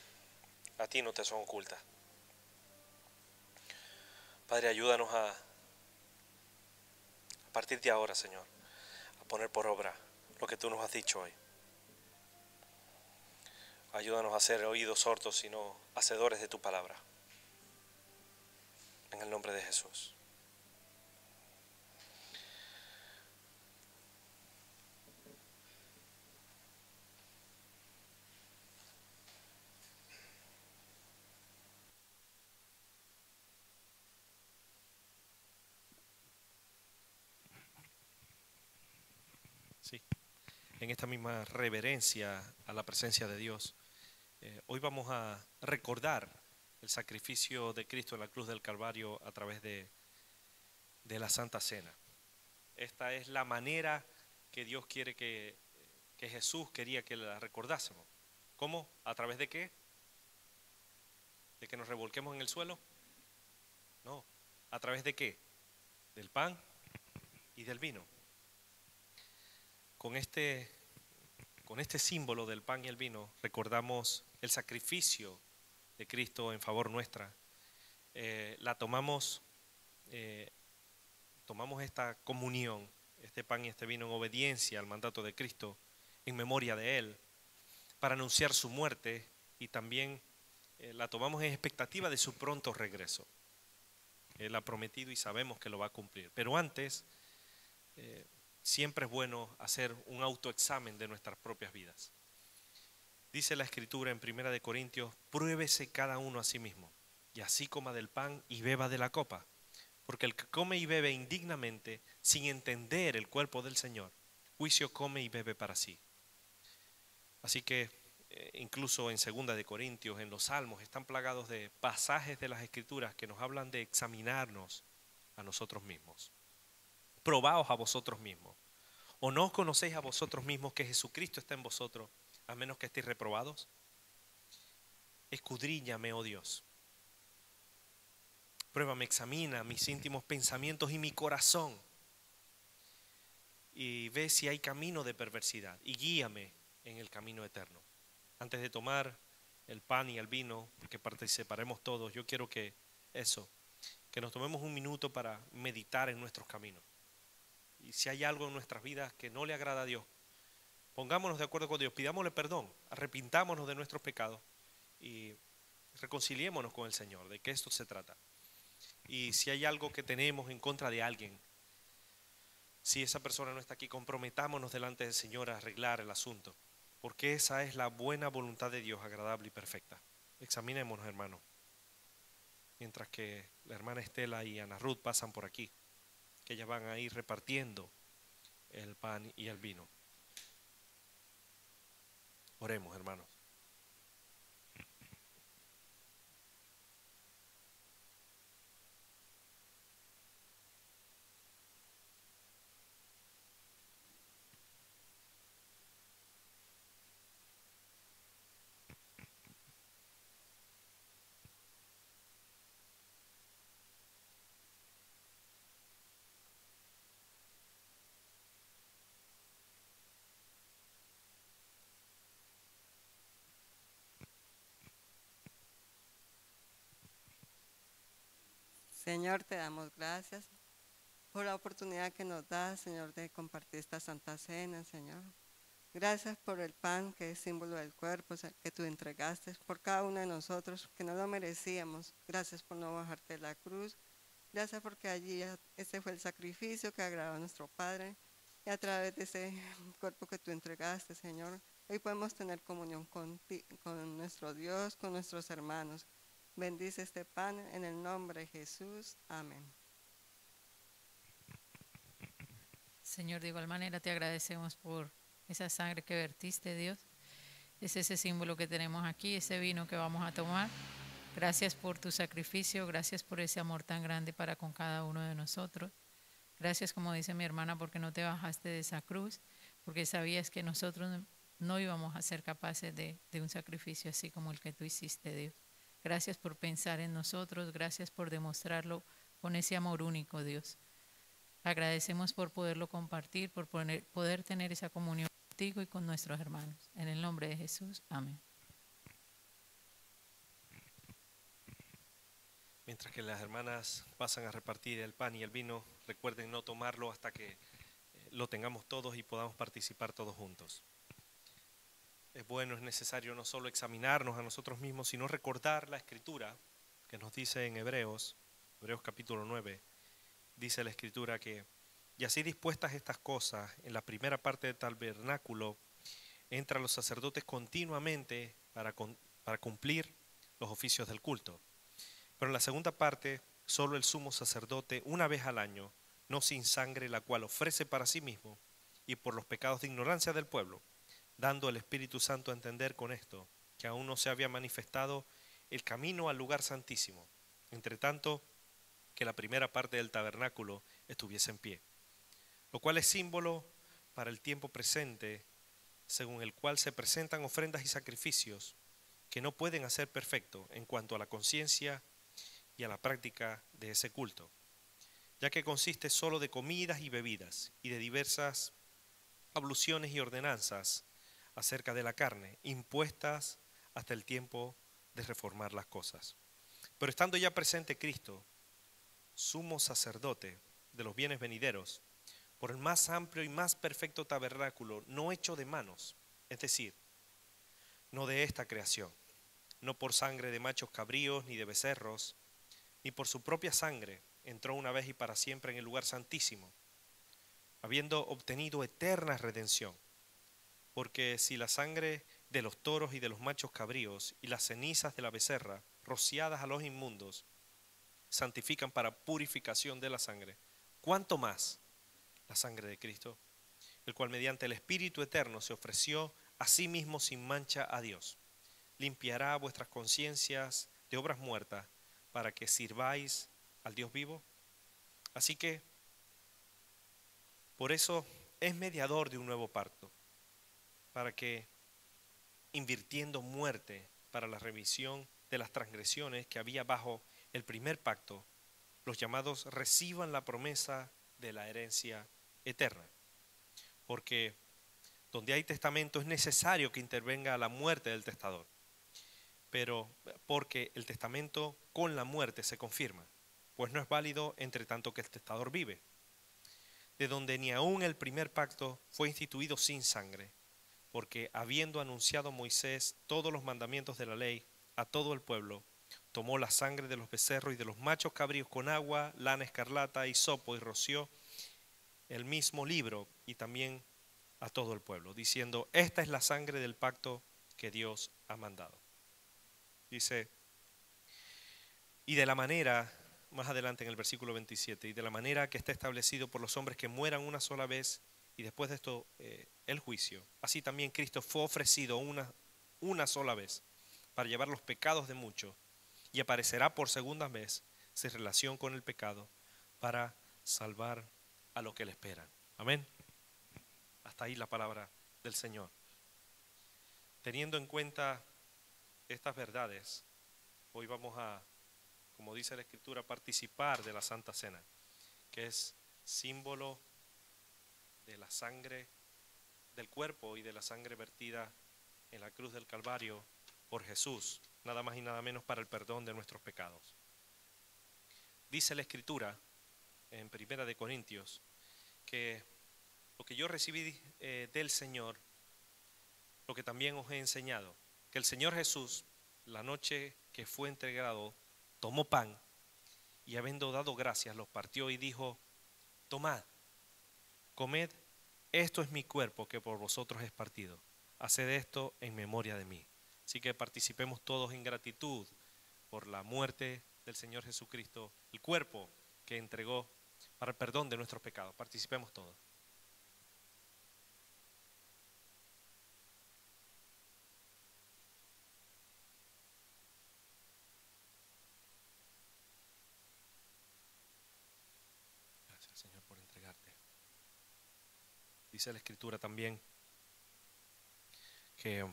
a ti no te son ocultas. Padre, ayúdanos a partir de ahora, Señor, a poner por obra lo que tú nos has dicho hoy. Ayúdanos a ser oídos sordos, sino hacedores de tu palabra. En el nombre de Jesús. Sí, en esta misma reverencia a la presencia de Dios, hoy vamos a recordar el sacrificio de Cristo en la cruz del Calvario a través de la Santa Cena. Esta es la manera que Dios quiere que Jesús quería que la recordásemos. ¿Cómo? ¿A través de qué? ¿De que nos revolquemos en el suelo? No. ¿A través de qué? Del pan y del vino. Con este símbolo del pan y el vino recordamos el sacrificio de Cristo en favor nuestra. Tomamos esta comunión, este pan y este vino en obediencia al mandato de Cristo, en memoria de Él, para anunciar su muerte, y también la tomamos en expectativa de su pronto regreso. Él ha prometido y sabemos que lo va a cumplir. Pero antes, siempre es bueno hacer un autoexamen de nuestras propias vidas. Dice la Escritura en 1 Corintios: pruébese cada uno a sí mismo, y así coma del pan y beba de la copa. Porque el que come y bebe indignamente, sin entender el cuerpo del Señor, juicio come y bebe para sí. Así que incluso en 2 Corintios, en los Salmos, están plagados de pasajes de las Escrituras que nos hablan de examinarnos a nosotros mismos. Probaos a vosotros mismos. ¿O no os conocéis a vosotros mismos que Jesucristo está en vosotros, a menos que estéis reprobados? Escudriñame, oh Dios. Pruébame, examina mis íntimos pensamientos y mi corazón, y ve si hay camino de perversidad, y guíame en el camino eterno. Antes de tomar el pan y el vino, que participaremos todos, yo quiero que nos tomemos un minuto para meditar en nuestros caminos. Y si hay algo en nuestras vidas que no le agrada a Dios, pongámonos de acuerdo con Dios, pidámosle perdón, arrepintámonos de nuestros pecados y reconciliémonos con el Señor, de que esto se trata. Y si hay algo que tenemos en contra de alguien, si esa persona no está aquí, comprometámonos delante del Señor a arreglar el asunto, porque esa es la buena voluntad de Dios, agradable y perfecta. Examinémonos, hermanos, mientras que la hermana Estela y Ana Ruth pasan por aquí, que ellas van a ir repartiendo el pan y el vino. Oremos, hermanos. Señor, te damos gracias por la oportunidad que nos das, Señor, de compartir esta Santa Cena, Señor. Gracias por el pan, que es símbolo del cuerpo que tú entregaste por cada uno de nosotros, que no lo merecíamos. Gracias por no bajarte de la cruz. Gracias porque allí ese fue el sacrificio que agradó a nuestro Padre. Y a través de ese cuerpo que tú entregaste, Señor, hoy podemos tener comunión con nuestro Dios, con nuestros hermanos. Bendice este pan en el nombre de Jesús. Amén. Señor, de igual manera te agradecemos por esa sangre que vertiste, Dios. Es ese símbolo que tenemos aquí, ese vino que vamos a tomar. Gracias por tu sacrificio, gracias por ese amor tan grande para con cada uno de nosotros. Gracias, como dice mi hermana, porque no te bajaste de esa cruz, porque sabías que nosotros no íbamos a ser capaces de un sacrificio así como el que tú hiciste, Dios. Gracias por pensar en nosotros, gracias por demostrarlo con ese amor único, Dios. Agradecemos por poderlo compartir, por poder tener esa comunión contigo y con nuestros hermanos. En el nombre de Jesús, amén. Mientras que las hermanas pasan a repartir el pan y el vino, recuerden no tomarlo hasta que lo tengamos todos y podamos participar todos juntos. Es bueno, es necesario no solo examinarnos a nosotros mismos, sino recordar la Escritura que nos dice en Hebreos capítulo 9, dice la Escritura que, y así dispuestas estas cosas, en la primera parte del tabernáculo, entran los sacerdotes continuamente para cumplir los oficios del culto. Pero en la segunda parte, solo el sumo sacerdote, una vez al año, no sin sangre, la cual ofrece para sí mismo y por los pecados de ignorancia del pueblo, dando al Espíritu Santo a entender con esto, que aún no se había manifestado el camino al lugar santísimo, entre tanto que la primera parte del tabernáculo estuviese en pie, lo cual es símbolo para el tiempo presente, según el cual se presentan ofrendas y sacrificios que no pueden hacer perfecto en cuanto a la conciencia y a la práctica de ese culto, ya que consiste solo de comidas y bebidas y de diversas abluciones y ordenanzas acerca de la carne, impuestas hasta el tiempo de reformar las cosas. Pero estando ya presente Cristo, sumo sacerdote de los bienes venideros, por el más amplio y más perfecto tabernáculo, no hecho de manos, es decir, no de esta creación, no por sangre de machos cabríos ni de becerros, ni por su propia sangre, entró una vez y para siempre en el lugar santísimo, habiendo obtenido eterna redención. Porque si la sangre de los toros y de los machos cabríos y las cenizas de la becerra, rociadas a los inmundos, santifican para purificación de la sangre, ¿cuánto más la sangre de Cristo, el cual mediante el Espíritu eterno se ofreció a sí mismo sin mancha a Dios, limpiará vuestras conciencias de obras muertas para que sirváis al Dios vivo? Así que, por eso es mediador de un nuevo pacto, para que, invirtiendo muerte para la remisión de las transgresiones que había bajo el primer pacto, los llamados reciban la promesa de la herencia eterna. Porque donde hay testamento es necesario que intervenga la muerte del testador, pero porque el testamento con la muerte se confirma, pues no es válido entre tanto que el testador vive, de donde ni aun el primer pacto fue instituido sin sangre, porque habiendo anunciado Moisés todos los mandamientos de la ley a todo el pueblo, tomó la sangre de los becerros y de los machos cabríos con agua, lana escarlata, hisopo y roció el mismo libro y también a todo el pueblo, diciendo: esta es la sangre del pacto que Dios ha mandado. Dice, y de la manera, más adelante en el versículo 27, y de la manera que está establecido por los hombres que mueran una sola vez y después de esto el juicio, así también Cristo fue ofrecido una sola vez para llevar los pecados de muchos y aparecerá por segunda vez sin relación con el pecado para salvar a los que le esperan. Amén. Hasta ahí la palabra del Señor. Teniendo en cuenta estas verdades, hoy vamos a, como dice la Escritura, participar de la Santa Cena, que es símbolo de la sangre del cuerpo y de la sangre vertida en la cruz del Calvario por Jesús, nada más y nada menos para el perdón de nuestros pecados. Dice la Escritura en 1 Corintios que lo que yo recibí del Señor, lo que también os he enseñado, que el Señor Jesús, la noche que fue entregado, tomó pan y habiendo dado gracias, los partió y dijo: tomad, comed, esto es mi cuerpo que por vosotros es partido. Haced esto en memoria de mí. Así que participemos todos en gratitud por la muerte del Señor Jesucristo, el cuerpo que entregó para el perdón de nuestros pecados. Participemos todos. Gracias, Señor, por entregarte. Dice la Escritura también que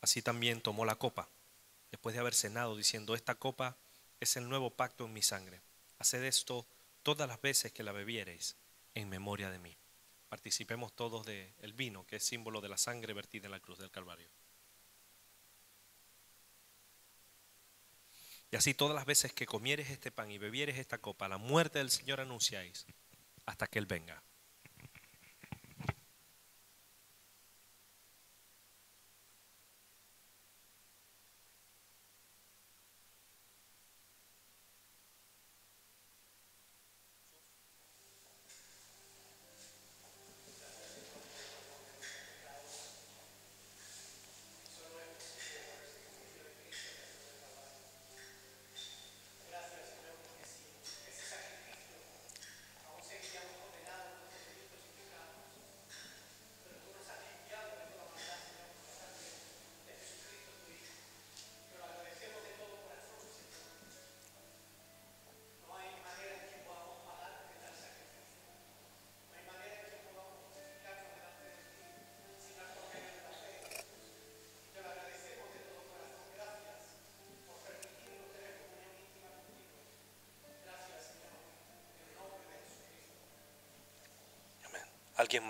así también tomó la copa, después de haber cenado, diciendo: esta copa es el nuevo pacto en mi sangre. Haced esto todas las veces que la bebiereis en memoria de mí. Participemos todos del vino, que es símbolo de la sangre vertida en la cruz del Calvario. Y así todas las veces que comieres este pan y bebieres esta copa, la muerte del Señor anunciáis hasta que Él venga. Alguien